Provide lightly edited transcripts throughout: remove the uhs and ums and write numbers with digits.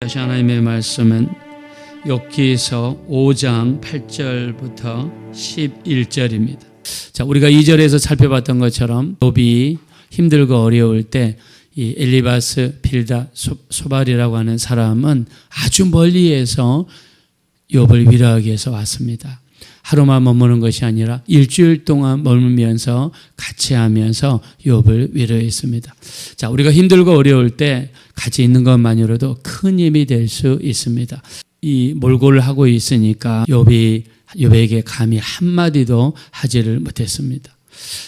다시 하나님의 말씀은 욥기서 5장 8절부터 11절입니다. 자, 우리가 2절에서 살펴봤던 것처럼 욥이 힘들고 어려울 때 이 엘리바스 빌다 소발이라고 하는 사람은 아주 멀리에서 욥을 위로하기 위해서 왔습니다. 하루만 머무는 것이 아니라 일주일 동안 머물면서 같이 하면서 욥을 위로했습니다. 자, 우리가 힘들고 어려울 때 같이 있는 것만으로도 큰 힘이 될 수 있습니다. 이 몰골을 하고 있으니까 욥에게 감히 한마디도 하지를 못했습니다.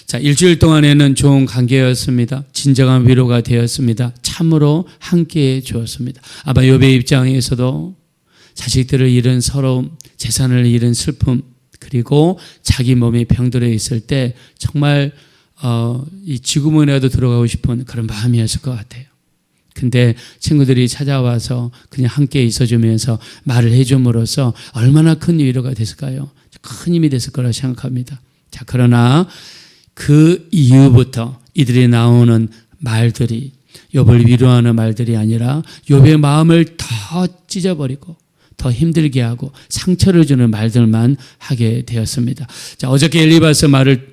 자, 일주일 동안에는 좋은 관계였습니다. 진정한 위로가 되었습니다. 참으로 함께해 주었습니다. 아마 욥의 입장에서도 자식들을 잃은 서러움, 재산을 잃은 슬픔, 그리고 자기 몸이 병들어 있을 때 정말 이 지구문에라도 들어가고 싶은 그런 마음이었을 것 같아요. 근데 친구들이 찾아와서 그냥 함께 있어주면서 말을 해줌으로써 얼마나 큰 위로가 됐을까요? 큰 힘이 됐을 거라 생각합니다. 자, 그러나 그 이후부터 이들이 나오는 말들이 욥을 위로하는 말들이 아니라 욥의 마음을 더 찢어버리고 더 힘들게 하고 상처를 주는 말들만 하게 되었습니다. 자, 어저께 엘리바스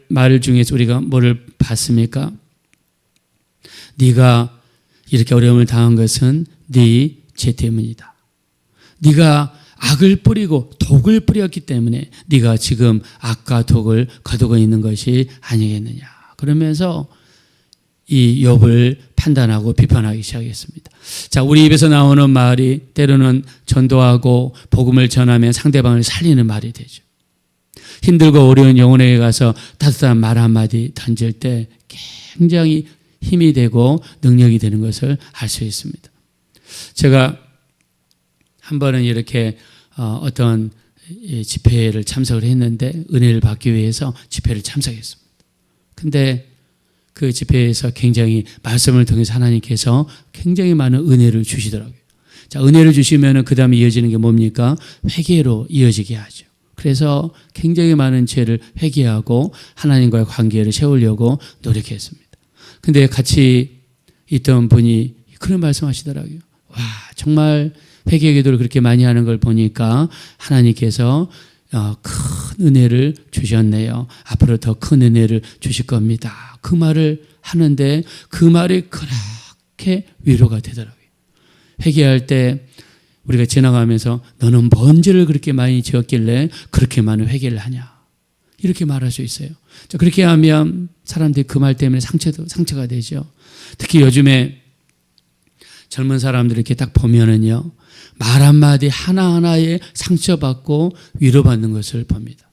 말 중에서 우리가 뭐를 봤습니까? 네가 이렇게 어려움을 당한 것은 네 죄 때문이다. 네가 악을 뿌리고 독을 뿌렸기 때문에 네가 지금 악과 독을 거두고 있는 것이 아니겠느냐. 그러면서 이 욥을 판단하고 비판하기 시작했습니다. 자, 우리 입에서 나오는 말이 때로는 전도하고 복음을 전하면 상대방을 살리는 말이 되죠. 힘들고 어려운 영혼에게 가서 따뜻한 말 한마디 던질 때 굉장히 힘이 되고 능력이 되는 것을 알 수 있습니다. 제가 한 번은 이렇게 어떤 집회를 참석을 했는데 은혜를 받기 위해서 집회를 참석했습니다. 근데 그 집회에서 굉장히 말씀을 통해서 하나님께서 굉장히 많은 은혜를 주시더라고요. 자, 은혜를 주시면 그 다음에 이어지는 게 뭡니까? 회개로 이어지게 하죠. 그래서 굉장히 많은 죄를 회개하고 하나님과의 관계를 세우려고 노력했습니다. 근데 같이 있던 분이 그런 말씀 하시더라고요. 와, 정말 회개 기도를 그렇게 많이 하는 걸 보니까 하나님께서 큰 은혜를 주셨네요. 앞으로 더 큰 은혜를 주실 겁니다. 그 말을 하는데 그 말이 그렇게 위로가 되더라고요. 회개할 때 우리가 지나가면서 너는 뭔 죄를 그렇게 많이 지었길래 그렇게 많은 회개를 하냐. 이렇게 말할 수 있어요. 자, 그렇게 하면 사람들이 그 말 때문에 상처가 되죠. 특히 요즘에 젊은 사람들 이렇게 딱 보면은요, 말 한마디 하나하나에 상처받고 위로받는 것을 봅니다.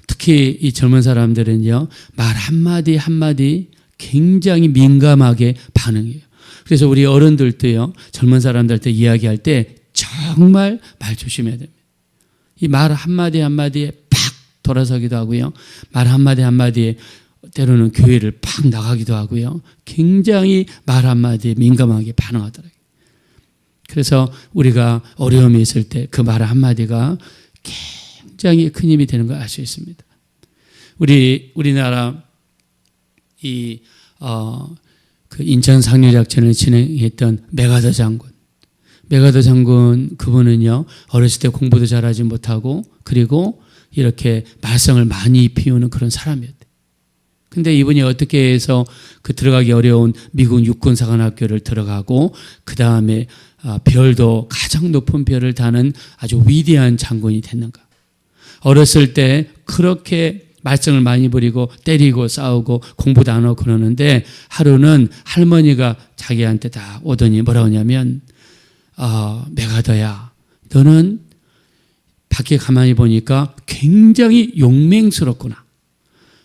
특히 이 젊은 사람들은요, 말 한마디 한마디 굉장히 민감하게 반응해요. 그래서 우리 어른들도요, 젊은 사람들한테 이야기할 때 정말 말 조심해야 됩니다. 이 말 한마디 한마디에 팍 돌아서기도 하고요. 말 한마디 한마디에 때로는 교회를 팍 나가기도 하고요. 굉장히 말 한마디에 민감하게 반응하더라고요. 그래서 우리가 어려움이 있을 때 그 말 한마디가 굉장히 큰 힘이 되는 걸 알 수 있습니다. 우리나라 그 인천 상류작전을 진행했던 메가더 장군 그분은요, 어렸을 때 공부도 잘하지 못하고 그리고 이렇게 말썽을 많이 피우는 그런 사람이었대요. 근데 이분이 어떻게 해서 그 들어가기 어려운 미국 육군사관학교를 들어가고 그 다음에 별도 가장 높은 별을 다는 아주 위대한 장군이 됐는가. 어렸을 때 그렇게 말썽을 많이 부리고 때리고 싸우고 공부도 안 하고 그러는데 하루는 할머니가 자기한테 다 오더니 뭐라고 하냐면 메가더야, 너는 밖에 가만히 보니까 굉장히 용맹스럽구나.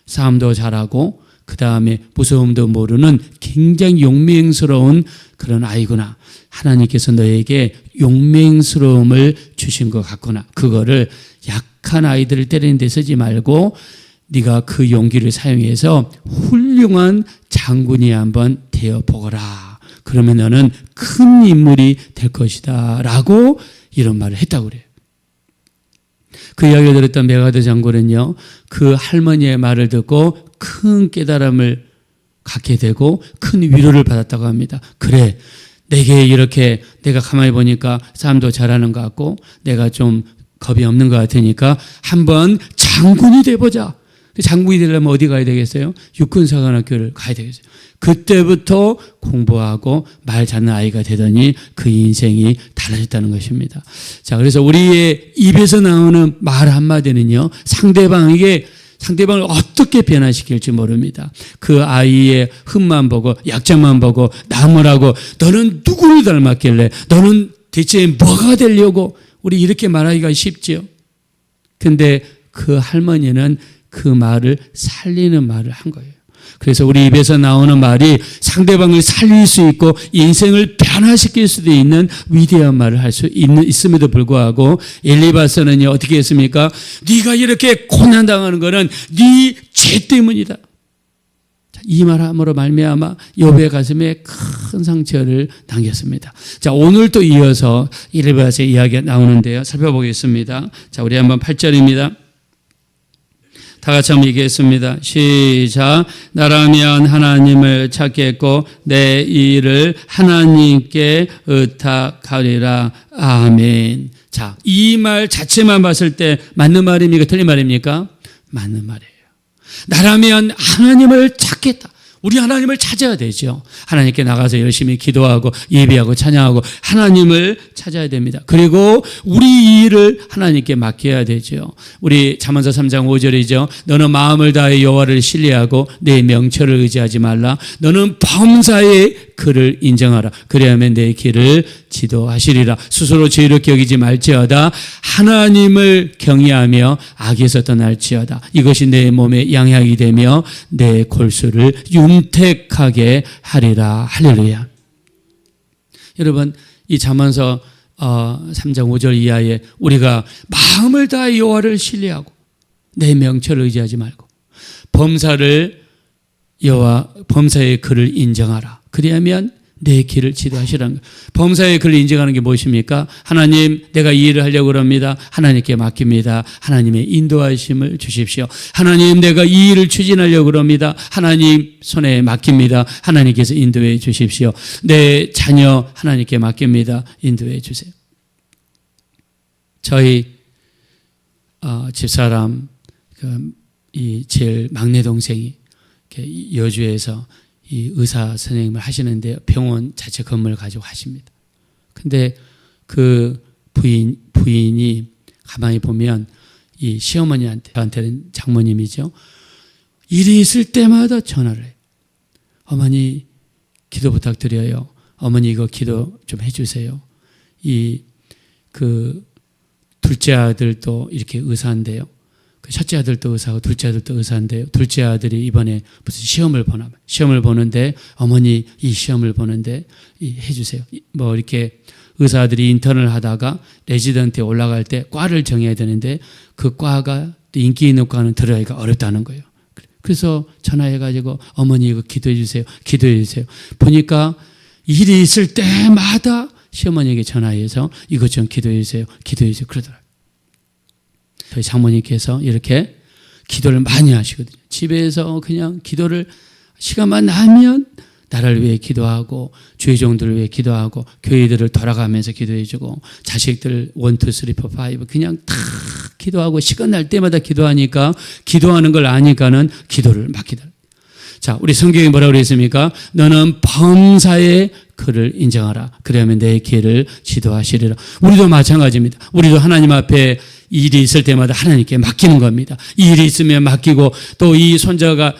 싸움도 잘하고 그 다음에 무서움도 모르는 굉장히 용맹스러운 그런 아이구나. 하나님께서 너에게 용맹스러움을 주신 것 같구나. 그거를 약한 아이들을 때리는 데 쓰지 말고 네가 그 용기를 사용해서 훌륭한 장군이 한번 되어보거라. 그러면 너는 큰 인물이 될 것이다 라고 이런 말을 했다고 그래요. 그 이야기를 들었던 메가더 장군은요, 그 할머니의 말을 듣고 큰 깨달음을 갖게 되고 큰 위로를 받았다고 합니다. 그래, 내게 이렇게 내가 가만히 보니까 싸움도 잘하는 것 같고 내가 좀 겁이 없는 것 같으니까 한번 장군이 돼보자. 장군이 되려면 어디 가야 되겠어요? 육군사관학교를 가야 되겠어요. 그때부터 공부하고 말 잘하는 아이가 되더니 그 인생이 달라졌다는 것입니다. 자, 그래서 우리의 입에서 나오는 말 한마디는요, 상대방을 어떻게 변화시킬지 모릅니다. 그 아이의 흠만 보고 약점만 보고 나무라고 너는 누구를 닮았길래 너는 대체 뭐가 되려고 우리 이렇게 말하기가 쉽지요. 근데 그 할머니는 그 말을 살리는 말을 한 거예요. 그래서 우리 입에서 나오는 말이 상대방을 살릴 수 있고 인생을 변화시킬 수도 있는 위대한 말을 할 수 있음에도 불구하고 엘리바스는요 어떻게 했습니까? 네가 이렇게 고난당하는 거는 네 죄 때문이다. 이 말함으로 말미암아 욥의 가슴에 큰 상처를 남겼습니다. 자, 오늘 또 이어서 엘리바스의 이야기가 나오는데요. 살펴보겠습니다. 자, 우리 한번 8절입니다. 다 같이 한번 얘기했습니다. 시작. 나라면 하나님을 찾겠고 내 일을 하나님께 의탁하리라. 아멘. 자, 이 말 자체만 봤을 때 맞는 말입니까? 틀린 말입니까? 맞는 말이에요. 나라면 하나님을 찾겠다. 우리 하나님을 찾아야 되죠. 하나님께 나가서 열심히 기도하고 예배하고 찬양하고 하나님을 찾아야 됩니다. 그리고 우리 일을 하나님께 맡겨야 되죠. 우리 잠언서 3장 5절이죠. 너는 마음을 다해 여호와를 신뢰하고 내 명철을 의지하지 말라. 너는 범사의 그를 인정하라. 그래야만 내 길을 지도하시리라. 스스로 죄롭게 여기지 말지어다. 하나님을 경외하며 악에서 떠날지어다. 이것이 내 몸의 양약이 되며 내 골수를 윤택하게 하리라. 할렐루야. 여러분, 이 잠언서 3장 5절 이하에 우리가 마음을 다해 여호와를 신뢰하고 내 명철을 의지하지 말고 범사의 그를 인정하라. 그래야면 내 길을 지도하시라는 거예요. 범사의 그를 인정하는 게 무엇입니까? 하나님, 내가 이 일을 하려고 합니다. 하나님께 맡깁니다. 하나님의 인도하심을 주십시오. 하나님, 내가 이 일을 추진하려고 합니다. 하나님 손에 맡깁니다. 하나님께서 인도해 주십시오. 내 자녀 하나님께 맡깁니다. 인도해 주세요. 저희 집사람 이 제일 막내 동생이 여주에서 이 의사 선생님을 하시는데 병원 자체 건물을 가지고 하십니다. 근데 그 부인이 가만히 보면 이 시어머니한테는 장모님이죠. 일이 있을 때마다 전화를 해요. 어머니 기도 부탁드려요. 어머니 이거 기도 좀 해주세요. 그 둘째 아들도 이렇게 의사인데요. 첫째 아들도 의사고 둘째 아들도 의사인데요. 둘째 아들이 이번에 무슨 시험을 보는데 어머니 이 시험을 보는데 해주세요. 뭐 이렇게 의사들이 인턴을 하다가 레지던트에 올라갈 때 과를 정해야 되는데 그 과가 인기 있는 과는 들어가기가 어렵다는 거예요. 그래서 전화해가지고 어머니 이거 기도해 주세요. 기도해 주세요. 보니까 일이 있을 때마다 시어머니에게 전화해서 이것 좀 기도해 주세요. 기도해 주세요. 그러더라고요. 저희 장모님께서 이렇게 기도를 많이 하시거든요. 집에서 그냥 기도를 시간만 나면 나라를 위해 기도하고 주의 종들을 위해 기도하고 교회들을 돌아가면서 기도해주고 자식들 1, 2, 3, 4, 5 그냥 다 기도하고 시간 날 때마다 기도하니까 기도하는 걸 아니까는 기도를 맡기다. 자, 우리 성경에 뭐라고 그랬습니까? 너는 범사의 그를 인정하라. 그러면 내 길을 지도하시리라. 우리도 마찬가지입니다. 우리도 하나님 앞에 일이 있을 때마다 하나님께 맡기는 겁니다. 이 일이 있으면 맡기고 또 이 손녀가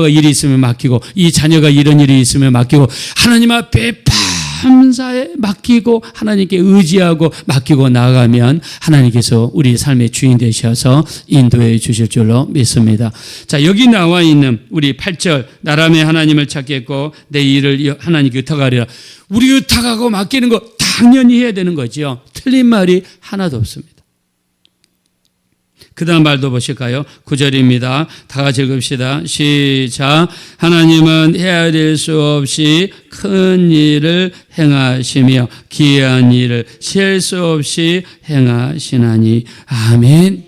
일이 있으면 맡기고 이 자녀가 이런 일이 있으면 맡기고 하나님 앞에 밤사에 맡기고 하나님께 의지하고 맡기고 나아가면 하나님께서 우리 삶의 주인 되셔서 인도해 주실 줄로 믿습니다. 자, 여기 나와 있는 우리 8절 나라면 하나님을 찾겠고 내 일을 하나님께 의탁하리라. 우리 의탁하고 맡기는 거 당연히 해야 되는 거죠. 틀린 말이 하나도 없습니다. 그 다음 말도 보실까요? 9절입니다. 다 같이 읽읍시다. 시작. 하나님은 헤아릴 수 없이 큰 일을 행하시며 기이한 일을 셀 수 없이 행하시나니. 아멘.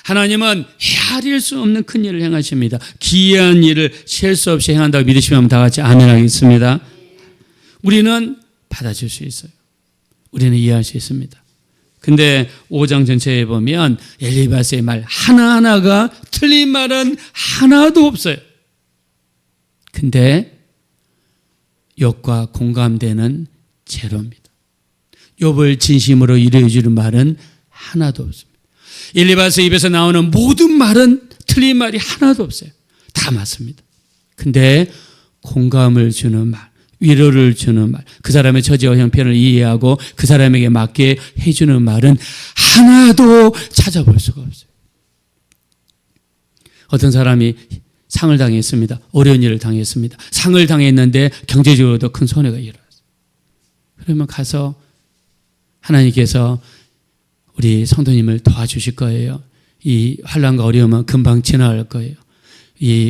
하나님은 헤아릴 수 없는 큰 일을 행하십니다. 기이한 일을 셀 수 없이 행한다고 믿으시면 다 같이 아멘 하겠습니다. 우리는 받아줄 수 있어요. 우리는 이해할 수 있습니다. 근데 5장 전체에 보면 엘리바스의 말 하나하나가 틀린 말은 하나도 없어요. 근데 욥과 공감되는 제로입니다. 욥을 진심으로 위로해 주는 말은 하나도 없습니다. 엘리바스 입에서 나오는 모든 말은 틀린 말이 하나도 없어요. 다 맞습니다. 근데 공감을 주는 말, 위로를 주는 말, 그 사람의 처지와 형편을 이해하고 그 사람에게 맞게 해주는 말은 하나도 찾아볼 수가 없어요. 어떤 사람이 상을 당했습니다. 어려운 일을 당했습니다. 상을 당했는데 경제적으로도 큰 손해가 일어났어요. 그러면 가서 하나님께서 우리 성도님을 도와주실 거예요. 이 환난과 어려움은 금방 지나갈 거예요.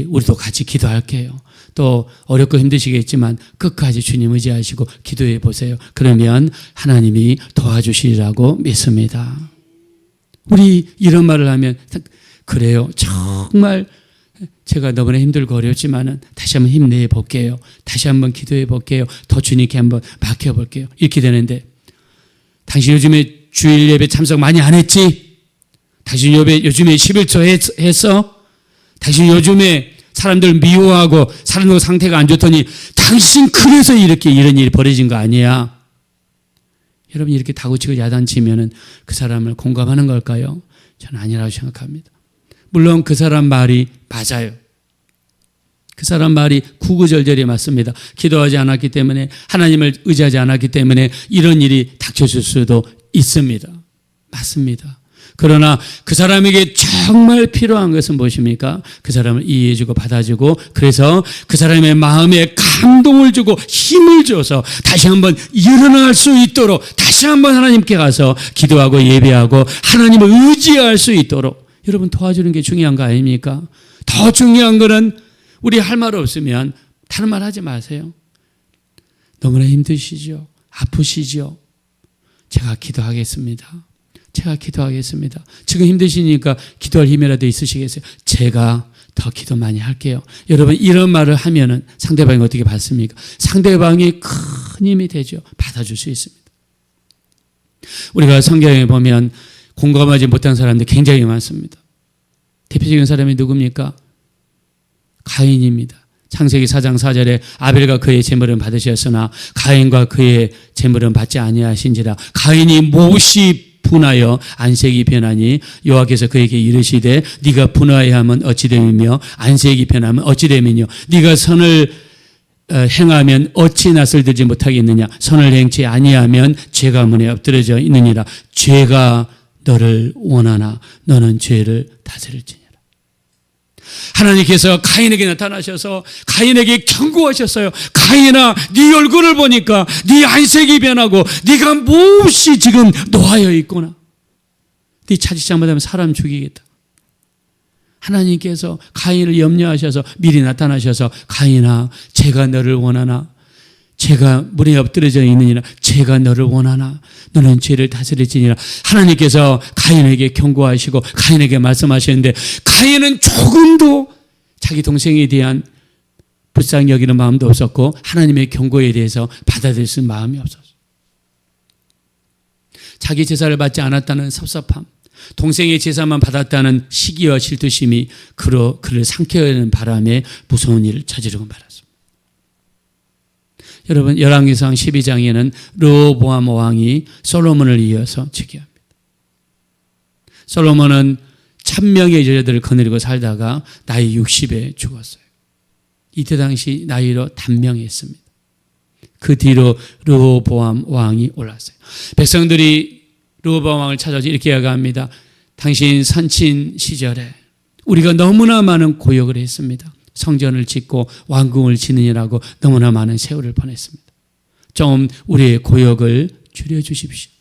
우리도 같이 기도할게요. 또 어렵고 힘드시겠지만 끝까지 주님 의지하시고 기도해 보세요. 그러면 하나님이 도와주시리라고 믿습니다. 우리 이런 말을 하면 그래요. 정말 제가 너무나 힘들고 어렵지만은 다시 한번 힘내 볼게요. 다시 한번 기도해 볼게요. 더 주님께 한번 맡겨 볼게요. 이렇게 되는데 당신 요즘에 주일 예배 참석 많이 안 했지? 당신 요즘에 11조 했어? 당신 요즘에 사람들 미워하고 사람들 상태가 안 좋더니 당신 그래서 이렇게 이런 일이 벌어진 거 아니야? 여러분 이렇게 다구치고 야단치면은 그 사람을 공감하는 걸까요? 저는 아니라고 생각합니다. 물론 그 사람 말이 맞아요. 그 사람 말이 구구절절히 맞습니다. 기도하지 않았기 때문에 하나님을 의지하지 않았기 때문에 이런 일이 닥쳐질 수도 있습니다. 맞습니다. 그러나 그 사람에게 정말 필요한 것은 무엇입니까? 그 사람을 이해해주고 받아주고 그래서 그 사람의 마음에 감동을 주고 힘을 줘서 다시 한번 일어날 수 있도록 다시 한번 하나님께 가서 기도하고 예배하고 하나님을 의지할 수 있도록 여러분 도와주는 게 중요한 거 아닙니까? 더 중요한 거는 우리 할 말 없으면 다른 말 하지 마세요. 너무나 힘드시죠? 아프시죠? 제가 기도하겠습니다. 제가 기도하겠습니다. 지금 힘드시니까 기도할 힘이라도 있으시겠어요? 제가 더 기도 많이 할게요. 여러분 이런 말을 하면은 상대방이 어떻게 받습니까? 상대방이 큰 힘이 되죠. 받아줄 수 있습니다. 우리가 성경에 보면 공감하지 못한 사람들 굉장히 많습니다. 대표적인 사람이 누굽니까? 가인입니다. 창세기 4장 4절에 아벨과 그의 제물은 받으셨으나 가인과 그의 제물은 받지 아니하신지라. 가인이 몹시 분하여 안색이 변하니 여호와께서 그에게 이르시되 네가 분하여 하면 어찌 됨이며 안색이 변하면 어찌 됨이뇨. 네가 선을 행하면 어찌 낯을 들지 못하겠느냐. 선을 행치 아니하면 죄가 문에 엎드러져 있느니라. 죄가 너를 원하나 너는 죄를 다스릴지니라. 하나님께서 가인에게 나타나셔서 가인에게 경고하셨어요. 가인아, 네 얼굴을 보니까 네 안색이 변하고 네가 몹시 지금 노하여 있구나. 네 차지 잘못하면 사람 죽이겠다. 하나님께서 가인을 염려하셔서 미리 나타나셔서 가인아, 제가 너를 원하나 죄가 물에 엎드려져 있느니라. 죄가 너를 원하나 너는 죄를 다스릴지니라. 하나님께서 가인에게 경고하시고 가인에게 말씀하시는데 가인은 조금도 자기 동생에 대한 불쌍히 여기는 마음도 없었고 하나님의 경고에 대해서 받아들일 수 있는 마음이 없었어요. 자기 제사를 받지 않았다는 섭섭함, 동생의 제사만 받았다는 시기와 질투심이 그를 상쾌하는 바람에 무서운 일을 저지르고 말았습니다. 여러분 열왕기상 12장에는 르호보암 왕이 솔로몬을 이어서 즉위합니다. 솔로몬은 1000명의 여자들을 거느리고 살다가 나이 60에 죽었어요. 이때 당시 나이로 단명했습니다. 그 뒤로 르호보암 왕이 올랐어요. 백성들이 르호보암 왕을 찾아서 이렇게 이야기합니다. 당신 선친 시절에 우리가 너무나 많은 고역을 했습니다. 성전을 짓고 왕궁을 짓느냐라고 너무나 많은 세월을 보냈습니다. 좀 우리의 고역을 줄여주십시오.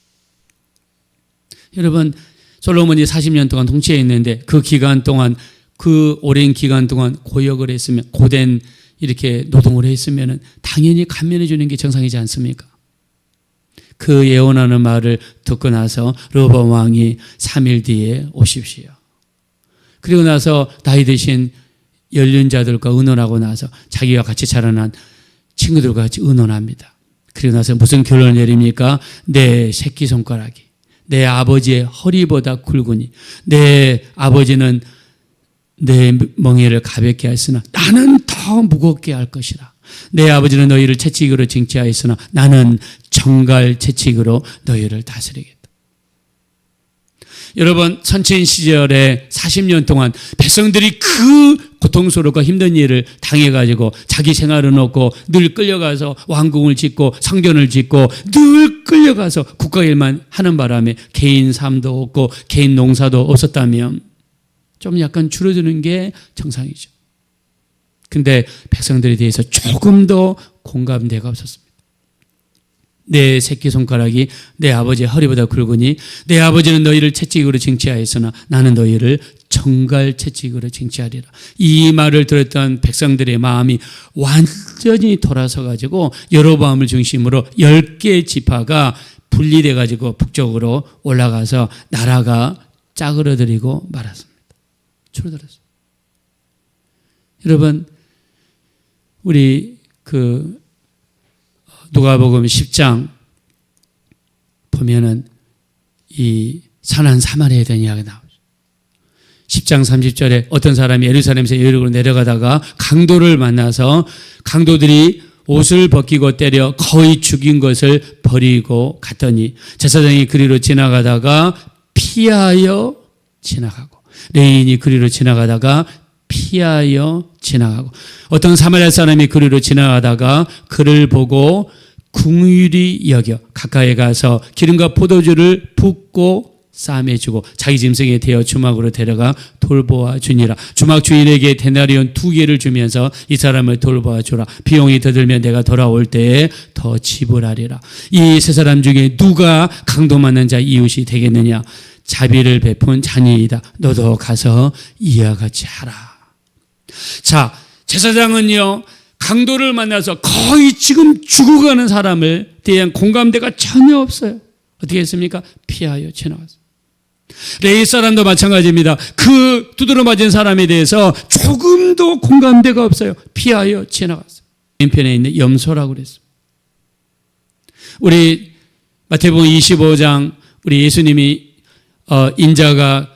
여러분 솔로몬이 40년 동안 통치했는데 그 기간 동안 그 오랜 기간 동안 고역을 했으면 고된 이렇게 노동을 했으면 당연히 감면해 주는 게 정상이지 않습니까? 그 예언하는 말을 듣고 나서 르호보암 왕이 3일 뒤에 오십시오. 그리고 나서 나이 드신 연륜자들과 의논하고 나서 자기와 같이 자라난 친구들과 같이 의논합니다. 그리고 나서 무슨 결론을 내립니까? 내 새끼손가락이 내 아버지의 허리보다 굵으니 내 아버지는 내 멍에를 가볍게 하였으나 나는 더 무겁게 할 것이라. 내 아버지는 너희를 채찍으로 징치하였으나 나는 정갈 채찍으로 너희를 다스리겠다. 여러분, 선체인 시절에 40년 동안 백성들이 그 고통스럽고 힘든 일을 당해가지고 자기 생활은 없고 늘 끌려가서 왕궁을 짓고 성전을 짓고 늘 끌려가서 국가 일만 하는 바람에 개인 삶도 없고 개인 농사도 없었다면 좀 약간 줄어드는 게 정상이죠. 근데 백성들에 대해서 조금 더 공감대가 없었습니다. 내 새끼손가락이 내 아버지의 허리보다 굵으니 내 아버지는 너희를 채찍으로 징치하였으나 나는 너희를 정갈 채찍으로 징치하리라. 이 말을 들었던 백성들의 마음이 완전히 돌아서 가지고 여로보암을 중심으로 10개의 지파가 분리돼 가지고 북쪽으로 올라가서 나라가 짜그러들이고 말았습니다. 줄어들었어요. 여러분, 우리 누가복음 10장 보면은 이 선한 사마리아에 대한 이야기가 나오죠. 10장 30절에 어떤 사람이 예루살렘에서 여리고로 내려가다가 강도를 만나서 강도들이 옷을 벗기고 때려 거의 죽인 것을 버리고 갔더니 제사장이 그리로 지나가다가 피하여 지나가고 레인이 그리로 지나가다가 피하여 지나가고 어떤 사마리아 사람이 그리로 지나가다가 그를 보고 궁휼히 여겨 가까이 가서 기름과 포도주를 붓고 싸매주고 자기 짐승에 대어 주막으로 데려가 돌보아 주니라. 주막 주인에게 데나리온 2개를 주면서 이 사람을 돌보아 주라. 비용이 더 들면 내가 돌아올 때에 더 지불하리라. 이 세 사람 중에 누가 강도 맞는 자 이웃이 되겠느냐? 자비를 베푼 자니이다. 너도 가서 이와 같이 하라. 자, 제사장은요 강도를 만나서 거의 지금 죽어가는 사람을 대한 공감대가 전혀 없어요. 어떻게 했습니까? 피하여 지나갔어요. 레위 사람도 마찬가지입니다. 그 두드러 맞은 사람에 대해서 조금도 공감대가 없어요. 피하여 지나갔어요. 왼편에 있는 염소라고 그랬습니다. 우리 마태복음 25장 우리 예수님이 인자가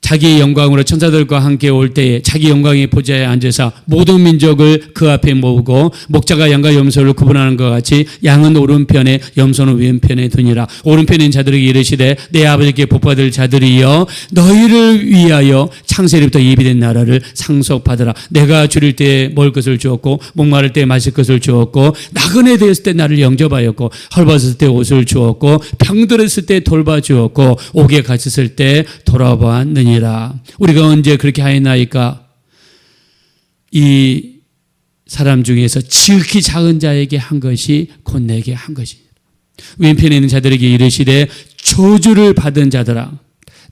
자기의 영광으로 천사들과 함께 올 때에 자기 영광의 보좌에 앉아서 모든 민족을 그 앞에 모으고 목자가 양과 염소를 구분하는 것 같이 양은 오른편에 염소는 왼편에 두니라. 오른편에 있는 자들에게 이르시되 내 아버지께 복받을 자들이여 너희를 위하여 창세리부터 예비된 나라를 상속받으라. 내가 줄일 때 먹을 것을 주었고 목마를 때 마실 것을 주었고 나그네 되었을 때 나를 영접하였고 헐벗었을 때 옷을 주었고 병들었을 때 돌봐주었고 옥에 갇혔을 때 돌아보았느니라. 우리가 언제 그렇게 하였나이까? 이 사람 중에서 지극히 작은 자에게 한 것이 곧 내게 한 것이니라. 왼편에 있는 자들에게 이르시되 저주를 받은 자들아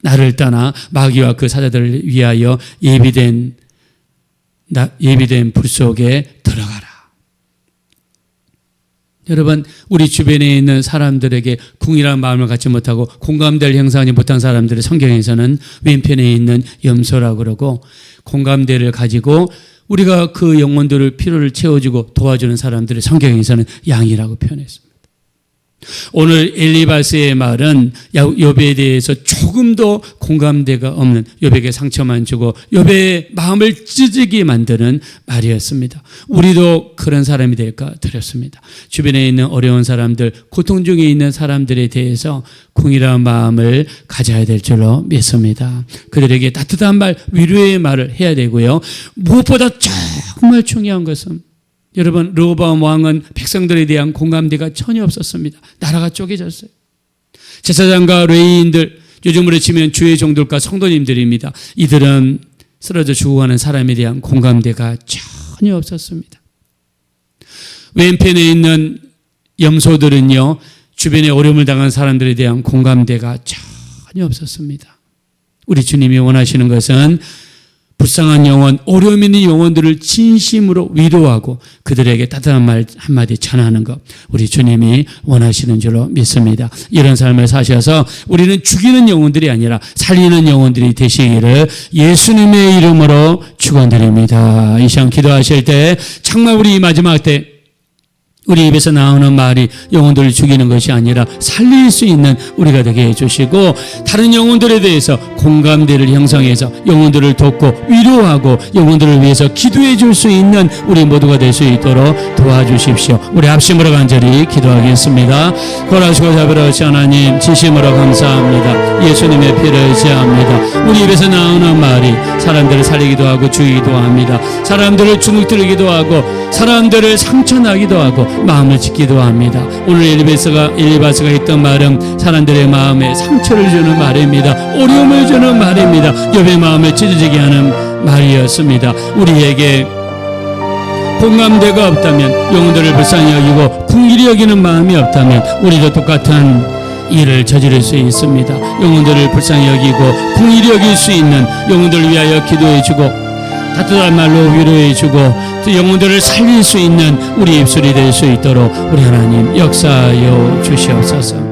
나를 떠나 마귀와 그 사자들을 위하여 예비된 불 속에 들어가라. 여러분, 우리 주변에 있는 사람들에게 궁이라는 마음을 갖지 못하고 공감대를 형성하지 못한 사람들을 성경에서는 왼편에 있는 염소라고 그러고 공감대를 가지고 우리가 그 영혼들을 필요를 채워주고 도와주는 사람들을 성경에서는 양이라고 표현했습니다. 오늘 엘리바스의 말은 욥에 대해서 조금도 공감대가 없는, 욥에게 상처만 주고 욥의 마음을 찢어지게 만드는 말이었습니다. 우리도 그런 사람이 될까 두렵습니다. 주변에 있는 어려운 사람들, 고통 중에 있는 사람들에 대해서 궁일한 마음을 가져야 될 줄로 믿습니다. 그들에게 따뜻한 말, 위로의 말을 해야 되고요. 무엇보다 정말 중요한 것은 여러분, 르호보암 왕은 백성들에 대한 공감대가 전혀 없었습니다. 나라가 쪼개졌어요. 제사장과 레위인들, 요즘으로 치면 주의 종들과 성도님들입니다. 이들은 쓰러져 죽어가는 사람에 대한 공감대가 전혀 없었습니다. 왼편에 있는 염소들은요, 주변에 어려움을 당한 사람들에 대한 공감대가 전혀 없었습니다. 우리 주님이 원하시는 것은 불쌍한 영혼, 어려움 있는 영혼들을 진심으로 위로하고 그들에게 따뜻한 말 한마디 전하는 것, 우리 주님이 원하시는 줄로 믿습니다. 이런 삶을 사셔서 우리는 죽이는 영혼들이 아니라 살리는 영혼들이 되시기를 예수님의 이름으로 축원드립니다. 이 시간 기도하실 때 정말 우리 마지막 때 우리 입에서 나오는 말이 영혼들을 죽이는 것이 아니라 살릴 수 있는 우리가 되게 해주시고, 다른 영혼들에 대해서 공감대를 형성해서 영혼들을 돕고 위로하고 영혼들을 위해서 기도해 줄 수 있는 우리 모두가 될 수 있도록 도와주십시오. 우리 합심으로 간절히 기도하겠습니다. 거라시고 자비로우신 하나님, 진심으로 감사합니다. 예수님의 피를 의지합니다. 우리 입에서 나오는 말이 사람들을 살리기도 하고 죽이기도 합니다. 사람들을 주눅들기도 하고 사람들을 상처나기도 하고 마음을 짓기도 합니다. 오늘 엘리바스가 했던 말은 사람들의 마음에 상처를 주는 말입니다. 어려움을 주는 말입니다. 욥의 마음을 찢어지게 하는 말이었습니다. 우리에게 공감대가 없다면, 영혼들을 불쌍히 여기고 긍휼히 여기는 마음이 없다면 우리도 똑같은 일을 저지를 수 있습니다. 영혼들을 불쌍히 여기고 긍휼히 여길 수 있는, 영혼들을 위하여 기도해주고 따뜻한 말로 위로해주고 또 영혼들을 살릴 수 있는 우리 입술이 될 수 있도록 우리 하나님 역사하여 주시옵소서.